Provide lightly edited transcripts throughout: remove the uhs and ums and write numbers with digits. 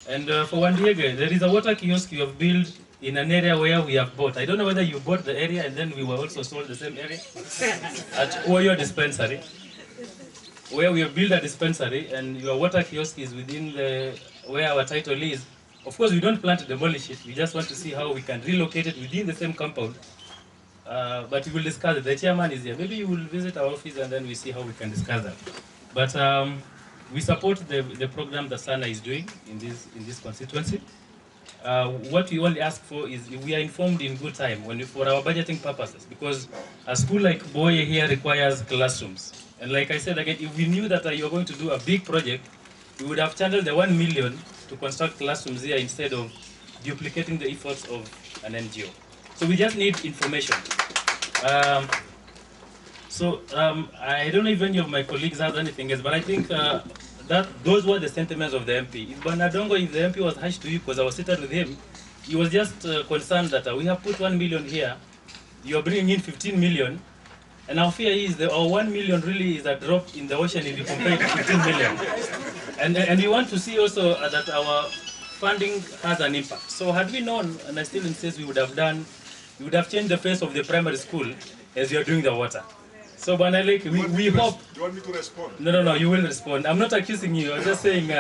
And for Wandiege, there is a water kiosk you have built in an area where we have bought. I don't know whether you bought the area and then we were also sold the same area at Buoye dispensary, where we have built a dispensary and your water kiosk is within the where our title is. Of course, we don't plan to demolish it. We just want to see how we can relocate it within the same compound. But we will discuss it. The chairman is here. Maybe you will visit our office and then we see how we can discuss that. But we support the program that Sana is doing in this constituency. What we only ask for is we are informed in good time for our budgeting purposes, because a school like Buoye here requires classrooms. And like I said again, if we knew that you are going to do a big project, we would have channeled the 1 million to construct classrooms here instead of duplicating the efforts of an NGO. So we just need information. I don't know if any of my colleagues has anything else, but I think that those were the sentiments of the MP. If Banadongo, if the MP was harsh to you, because I was sitting with him, he was just concerned that we have put 1 million here, you're bringing in 15 million, and our fear is that our 1 million really is a drop in the ocean if you compare it to 15 million. And we want to see also that our funding has an impact. So had we known, and I still insist we would have changed the face of the primary school as you're doing the water. So Banalik, we hope... Do you want me to respond? No, you will respond. I'm not accusing you, I'm just saying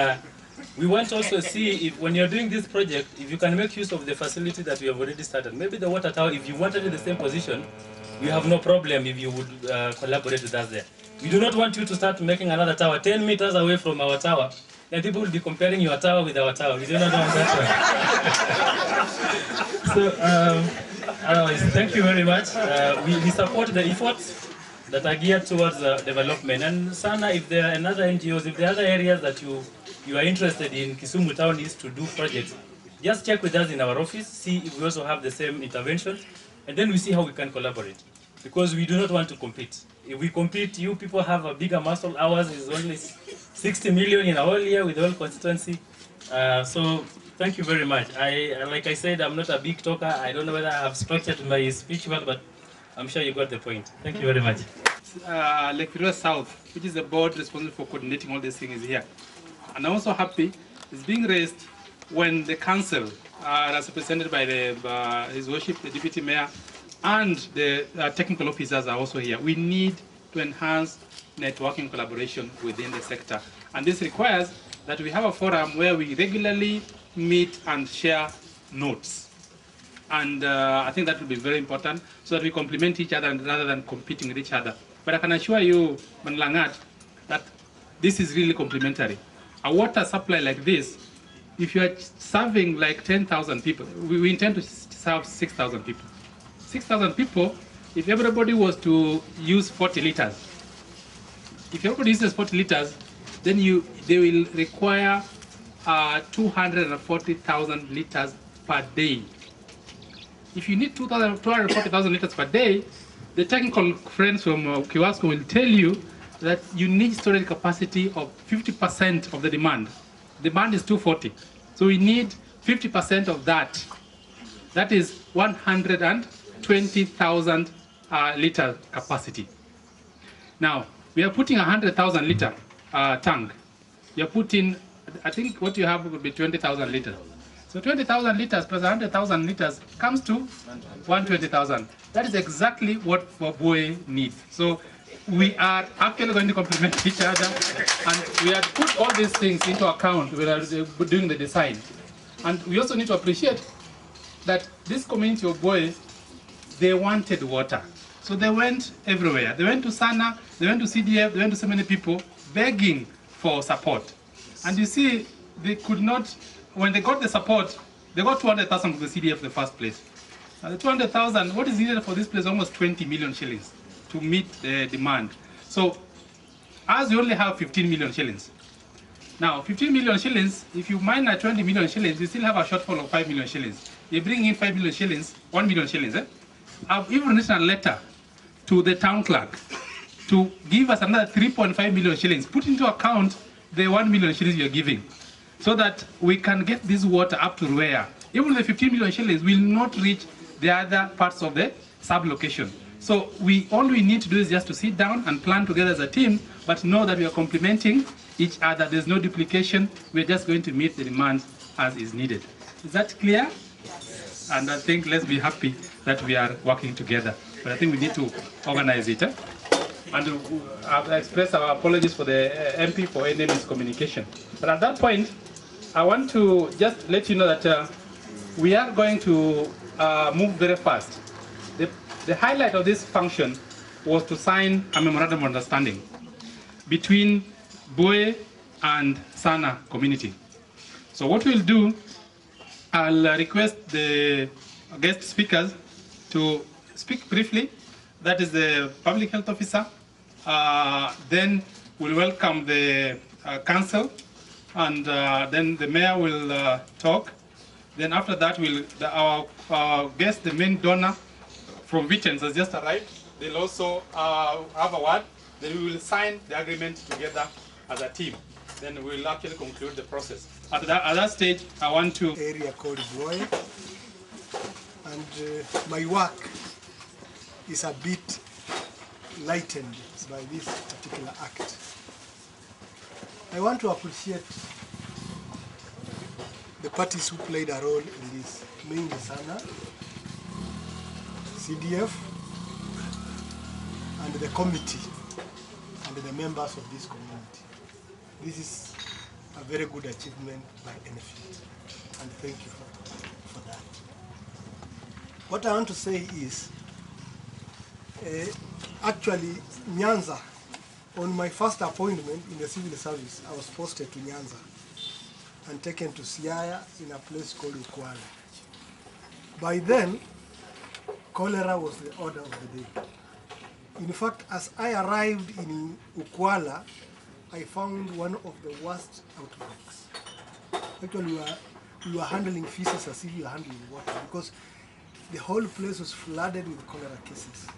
we want to also see if when you're doing this project, if you can make use of the facility that we have already started. Maybe the water tower, if you wanted in the same position, we have no problem if you would collaborate with us there. We do not want you to start making another tower 10 meters away from our tower. Then people will be comparing your tower with our tower. We do not want that one. So, thank you very much. We support the efforts that are geared towards development. And Sana, if there are another NGOs, if there are other areas that you are interested in Kisumu Town East to do projects, just check with us in our office, see if we also have the same intervention, and then we see how we can collaborate. Because we do not want to compete. If we compete, you people have a bigger muscle. Ours is only 60 million in a whole year with the whole constituency. So thank you very much. Like I said, I'm not a big talker. I don't know whether I have structured my speech well, but I'm sure you got the point. Thank you very much. Lake Victoria South, which is the board responsible for coordinating all these things, is here. And I'm also happy it's being raised when the council, as represented by His Worship, the Deputy Mayor, and the technical officers are also here. We need to enhance networking collaboration within the sector. And this requires that we have a forum where we regularly meet and share notes. And I think that will be very important so that we complement each other rather than competing with each other. But I can assure you, Manlangat, that this is really complementary. A water supply like this, if you are serving like 10,000 people, we intend to serve 6,000 people. 6,000 people, if everybody was to use 40 liters, if everybody uses 40 liters, then they will require 240,000 liters per day. If you need 240,000 liters per day, the technical friends from Kiwasco will tell you that you need storage capacity of 50% of the demand. Demand is 240. So we need 50% of that. That is 120,000 liter capacity. Now, we are putting 100,000 liter tank. You are putting, I think what you have would be 20,000 liters. So 20,000 liters plus 100,000 liters comes to 120,000. That is exactly what Buoye needs. So we are actually going to complement each other, and we have put all these things into account when we are doing the design. And we also need to appreciate that this community of Buoye, they wanted water. So they went everywhere. They went to Sana, they went to CDF, they went to so many people begging for support. And you see, they could not, when they got the support, they got 200,000 from the CDF in the first place. Now the 200,000, what is needed for this place? Almost 20 million shillings to meet the demand. So as you only have 15 million shillings. Now 15 million shillings, if you minus 20 million shillings, you still have a shortfall of 5 million shillings. You bring in 5 million shillings, 1 million shillings. I've even written a letter to the town clerk to give us another 3.5 million shillings, put into account the 1 million shillings you're giving, so that we can get this water up to where even the 15 million shillings will not reach the other parts of the sub-location. So all we need to do is just to sit down and plan together as a team, but know that we are complementing each other. There's no duplication. We're just going to meet the demands as is needed. Is that clear? And I think let's be happy that we are working together. But I think we need to organize it. And I've expressed our apologies for the MP for any miscommunication. But at that point, I want to just let you know that we are going to move very fast. The highlight of this function was to sign a memorandum of understanding between Buoye and Sana community. So what we'll do, I'll request the guest speakers to speak briefly. That is the public health officer. Then we'll welcome the council, and then the mayor will talk. Then after that, our guest, the main donor from Vitens, has just arrived. They'll also have a word. Then we will sign the agreement together as a team. Then we'll actually conclude the process. At that stage, I want to... area called Buoye, and my work is a bit lightened by this particular act. I want to appreciate the parties who played a role in this, mainly Sana, CDF, and the committee, and the members of this community. This is a very good achievement by NFU, and thank you for that. What I want to say is, actually, Nyanza, on my first appointment in the civil service, I was posted to Nyanza and taken to Siaya in a place called Ukwala. By then, cholera was the order of the day. In fact, as I arrived in Ukwala, I found one of the worst outbreaks. Actually, we were handling feces as if we were handling water, because the whole place was flooded with cholera cases.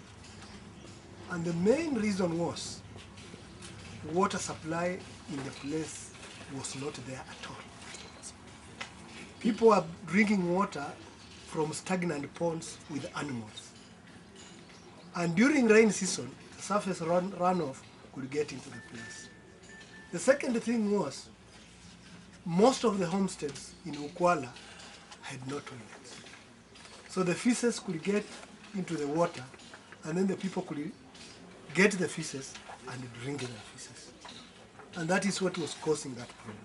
And the main reason was water supply in the place was not there at all. People were drinking water from stagnant ponds with animals. And during rain season, the surface runoff could get into the place. The second thing was, most of the homesteads in Ukwala had no toilets. So the feces could get into the water, and then the people could get the feces and drink the feces. And that is what was causing that problem.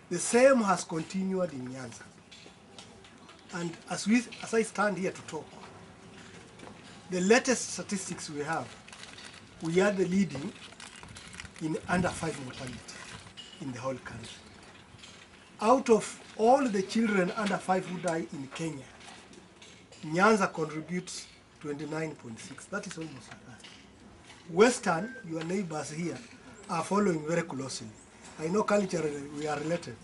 The same has continued in Nyanza. And as I stand here to talk, the latest statistics we have, we are the leading in under 5 mortality in the whole country. Out of all the children under 5 who die in Kenya, Nyanza contributes 29.6. That is almost like that. Western, your neighbors here, are following very closely. I know culturally we are related.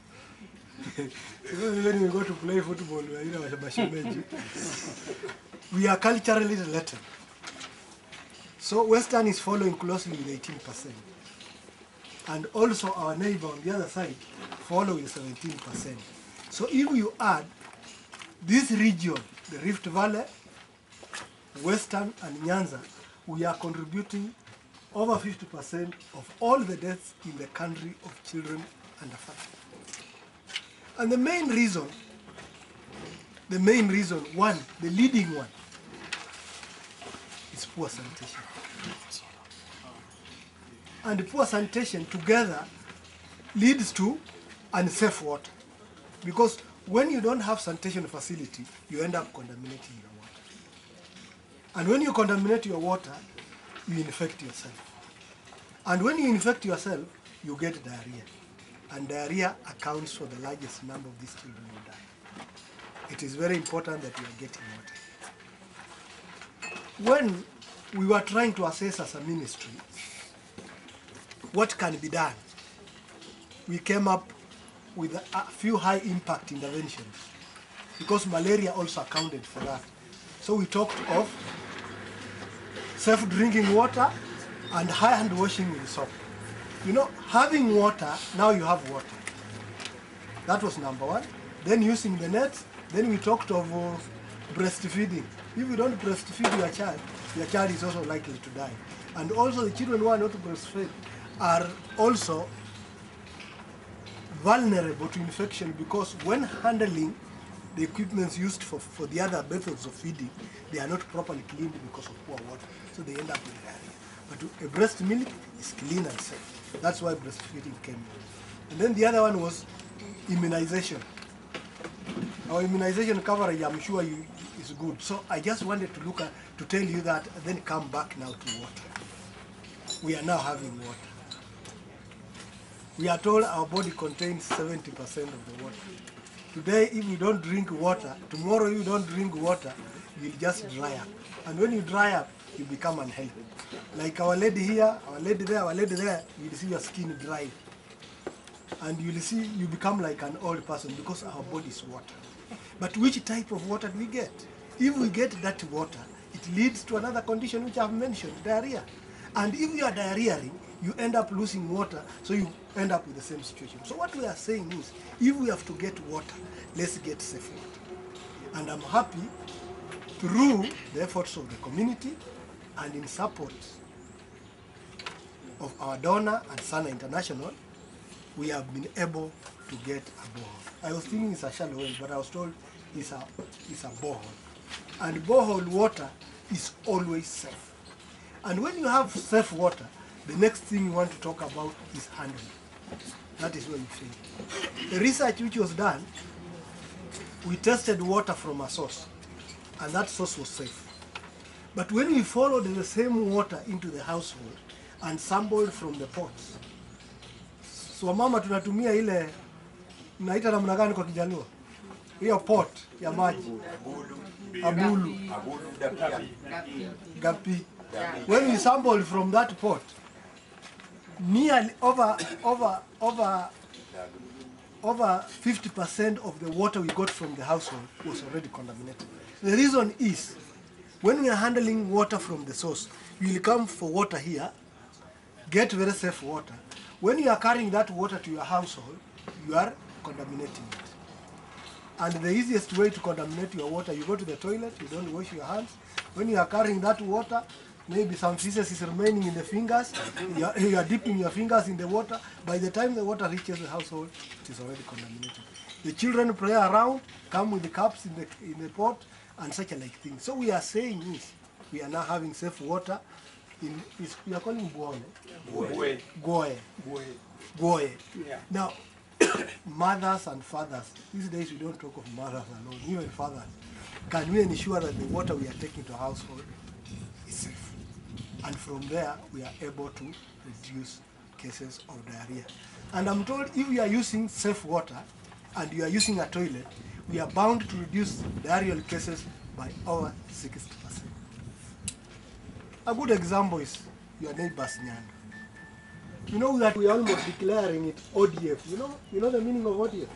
When we go to play football, we are culturally related. So Western is following closely with 18%. And also our neighbor on the other side follow with 17%. So if you add this region, the Rift Valley, Western and Nyanza, we are contributing over 50% of all the deaths in the country of children under 5. And the main reason, one, the leading one, is poor sanitation. And poor sanitation together leads to unsafe water. Because when you don't have sanitation facility, you end up contaminating your water. And when you contaminate your water, you infect yourself. And when you infect yourself, you get diarrhea. And diarrhea accounts for the largest number of these children who die. It is very important that we are getting water. When we were trying to assess as a ministry what can be done, we came up with a few high impact interventions, because malaria also accounted for that. So we talked of safe drinking water and hand washing with soap. You know, having water, now you have water. That was number one. Then using the nets, then we talked of breastfeeding. If you don't breastfeed your child is also likely to die. And also the children who are not breastfed are also vulnerable to infection because when handling the equipments used for the other methods of feeding, they are not properly cleaned because of poor water. So they end up with diarrhea. But a breast milk is clean and safe. That's why breastfeeding came in. And then the other one was immunization. Our immunization coverage, I'm sure is good. So I just wanted to to tell you that, and then come back now to water. We are now having water. We are told our body contains 70% of the water. Today, if you don't drink water, tomorrow you don't drink water, you'll just dry up. And when you dry up, you become unhealthy. Like our lady here, our lady there, you'll see your skin dry. And you'll see you become like an old person because our body is water. But which type of water do we get? If we get that water, it leads to another condition which I've mentioned, diarrhea. And if you are diarrheaing, you end up losing water, so you end up with the same situation. So what we are saying is, if we have to get water, let's get safe water. And I'm happy through the efforts of the community and in support of our donor and Sana International, we have been able to get a borehole. I was thinking it's a shallow well, but I was told it's a borehole. And borehole water is always safe. And when you have safe water, the next thing you want to talk about is handling. That is where you fail. The research which was done, we tested water from a source, and that source was safe. But when we followed the same water into the household and sampled from the pots, so mama tunatumia ile, naita namna gani kwa Kijaluo? Hiyo pot ya maji. Abulu. Gapi. When we sampled from that pot, nearly over 50% of the water we got from the household was already contaminated. The reason is, when we are handling water from the source, you will come for water here, get very safe water. When you are carrying that water to your household, you are contaminating it. And the easiest way to contaminate your water, you go to the toilet, you don't wash your hands. When you are carrying that water, maybe some feces is remaining in the fingers, you are dipping your fingers in the water. By the time the water reaches the household, it is already contaminated. The children play around, come with the cups in the pot, and such a like thing. So we are saying is, we are now having safe water. We are calling Buoye. Buoye. Yeah. Now, mothers and fathers, these days we don't talk of mothers alone, even fathers. Can we ensure that the water we are taking to household is safe? And from there, we are able to reduce cases of diarrhea. And I'm told if we are using safe water and you are using a toilet, we are bound to reduce diarrheal cases by over 60%. A good example is your neighbor's Nyando. You know that we are almost declaring it ODF. You know the meaning of ODF?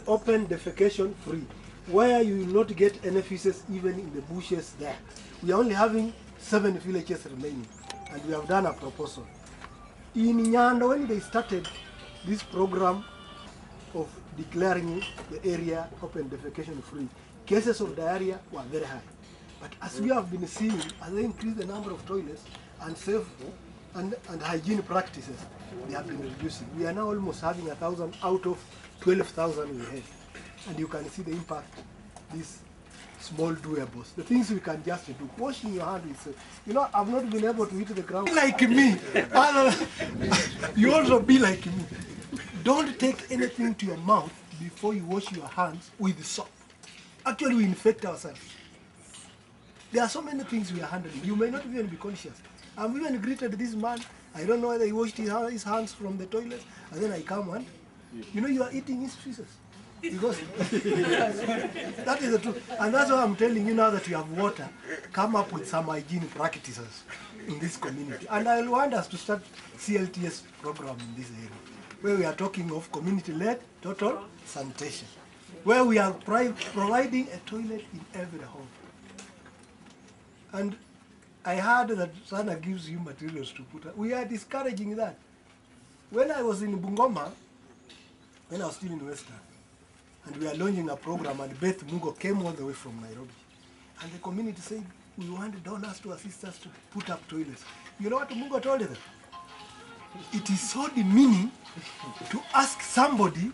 Open defecation free, where you will not get any feces even in the bushes there. We are only having 7 villages remaining, and we have done a proposal. In Nyando, when they started this program of declaring the area open defecation free, cases of diarrhea were very high. But as we have been seeing, as they increase the number of toilets and safe and hygiene practices, they have been reducing. We are now almost having 1,000 out of 12,000 we had. And you can see the impact, these small doables, the things we can just do. Washing your hand is safe. You know, I've not been able to hit the ground. Be like me. You also be like me. Don't take anything to your mouth before you wash your hands with soap. Actually, we infect ourselves. There are so many things we are handling. You may not even be conscious. I've even greeted this man. I don't know whether he washed his hands from the toilet, and then I come and, you are eating his feces. Because that is the truth. And that's why I'm telling you now that you have water, come up with some hygiene practices in this community. And I want us to start CLTS program in this area, where we are talking of community-led total sanitation, where we are providing a toilet in every home. And I heard that Sana gives you materials to put up. We are discouraging that. When I was in Bungoma, when I was still in Western, and we are launching a program, and Beth Mungo came all the way from Nairobi. And the community said, we want donors to assist us to put up toilets. You know what Mungo told them? It is so demeaning to ask somebody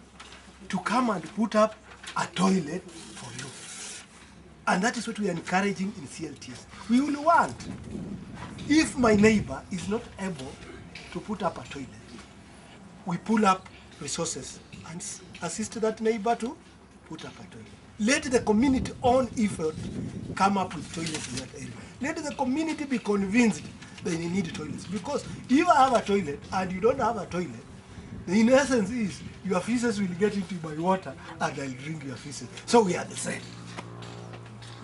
to come and put up a toilet for you. And that is what we are encouraging in CLTS. We will want, if my neighbor is not able to put up a toilet, we pull up resources and assist that neighbor to put up a toilet. Let the community own effort come up with toilets in that area. Let the community be convinced that they need toilets. Because if I have a toilet and you don't have a toilet, in essence is your feces will get into my water and I'll drink your feces. So we are the same.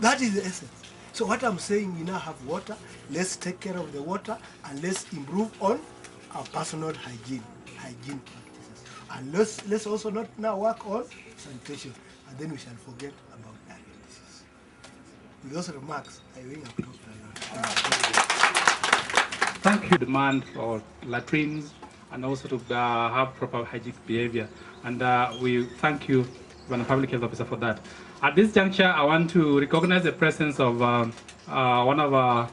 That is the essence. So what I'm saying, we now have water, let's take care of the water and let's improve on our personal hygiene practices. And let's also not now work on sanitation, and then we shall forget about diabetes. With those remarks, I think I've talked a lot. Thank you. Demand for latrines and also to have proper hygienic behavior. And we thank you, Bwana Public Health Officer, for that. At this juncture, I want to recognize the presence of one of our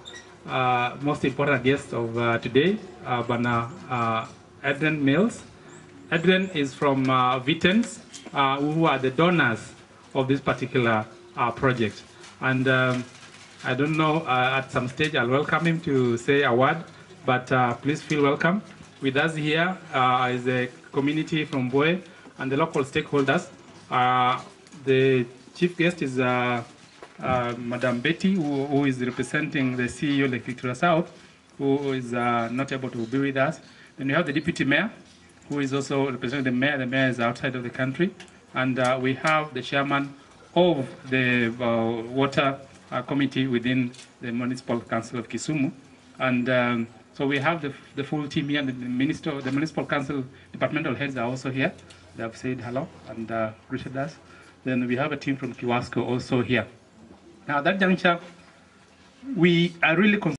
most important guests of today, Bwana Adrian Mills. Adrian is from Vitens, who are the donors of this particular project. And I don't know, at some stage I'll welcome him to say a word, but please feel welcome. With us here is a community from Buoye and the local stakeholders. The chief guest is Madam Betty, who is representing the CEO Lake Victoria South, who is not able to be with us. Then we have the deputy mayor, who is also representing the mayor. The mayor is outside of the country. And we have the chairman of the water committee within the Municipal Council of Kisumu. And so we have the full team here. The Municipal Council departmental heads are also here. They have said hello and greeted us. Then we have a team from Kiwasco also here. Now, at that juncture, we are really concerned